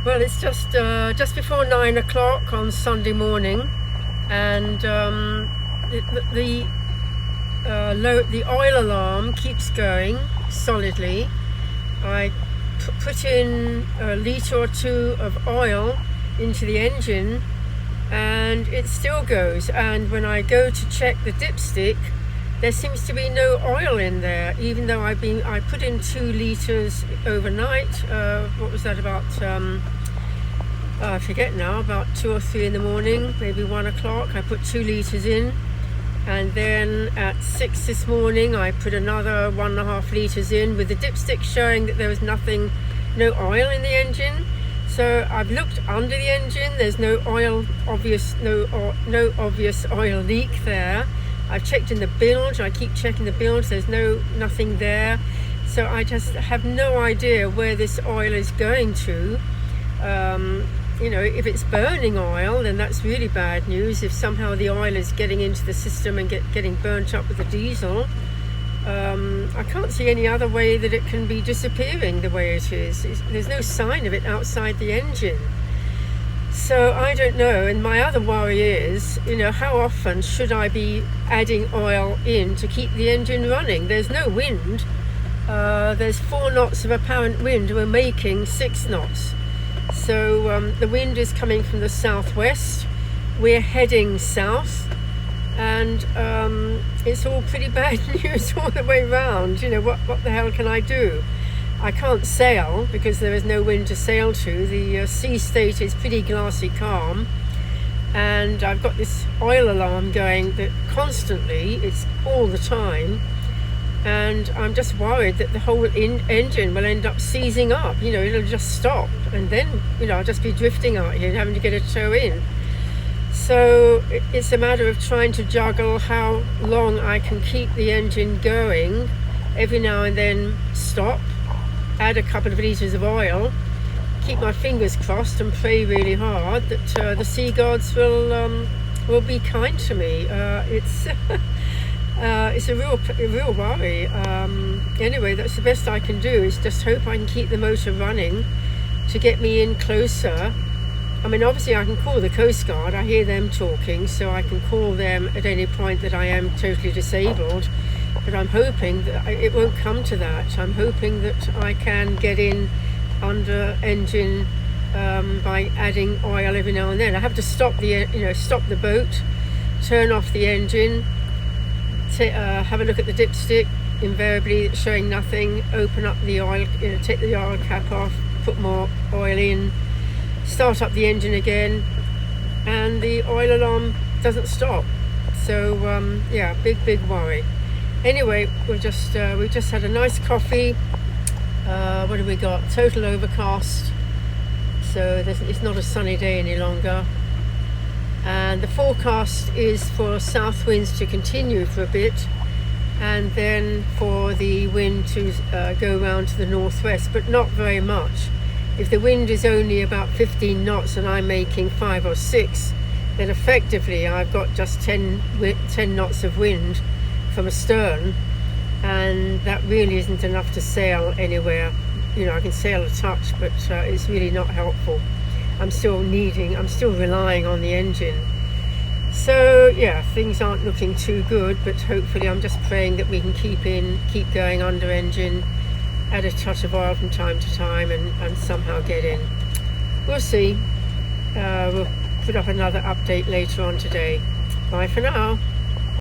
Well, it's just before 9 o'clock on Sunday morning, and the oil alarm keeps going solidly. I put in a litre or two of oil into the engine, and it still goes. And when I go to check the dipstick, there seems to be no oil in there, even though I put in 2 litres overnight. What was that, about I forget now, about 2 or 3 in the morning, maybe 1 o'clock. I put 2 litres in, and then at 6 this morning I put another 1.5 litres in, with the dipstick showing that there was no oil in the engine. So I've looked under the engine. There's no obvious oil leak there. I've checked in the bilge. I keep checking the bilge. There's nothing there. So I just have no idea where this oil is going to. If it's burning oil, then that's really bad news. If somehow the oil is getting into the system and getting burnt up with the diesel, I can't see any other way that it can be disappearing the way it is. There's no sign of it outside the engine. So I don't know. And my other worry is, how often should I be adding oil in to keep the engine running? There's no wind. There's 4 knots of apparent wind. We're making 6 knots. So the wind is coming from the southwest. We're heading south, and it's all pretty bad news all the way round. What the hell can I do? I can't sail because there is no wind to sail to. The sea state is pretty glassy calm, and I've got this oil alarm going that constantly, it's all the time, and I'm just worried that the whole engine will end up seizing up. It'll just stop, and then I'll just be drifting out here and having to get a tow in. So it's a matter of trying to juggle how long I can keep the engine going, every now and then stop, add a couple of litres of oil, keep my fingers crossed and pray really hard that the sea gods will be kind to me. It's a real worry. Anyway, that's the best I can do, is just hope I can keep the motor running to get me in closer. I mean, obviously I can call the Coast Guard. I hear them talking, so I can call them at any point that I am totally disabled. But I'm hoping that it won't come to that. I'm hoping that I can get in under engine by adding oil every now and then. I have to stop the boat, turn off the engine, have a look at the dipstick. Invariably it's showing nothing. Open up the oil, take the oil cap off, put more oil in, start up the engine again, and the oil alarm doesn't stop. So big worry. Anyway, we just had a nice coffee. What have we got? Total overcast, so it's not a sunny day any longer, and the forecast is for south winds to continue for a bit, and then for the wind to go round to the northwest, but not very much. If the wind is only about 15 knots and I'm making 5 or 6, then effectively I've got just 10 knots of wind from astern, and that really isn't enough to sail anywhere. I can sail a touch, but it's really not helpful. I'm still relying on the engine. So things aren't looking too good, but hopefully I'm just praying that we can keep going under engine, add a touch of oil from time to time, and somehow get in. We'll see. We'll put up another update later on today. Bye for now.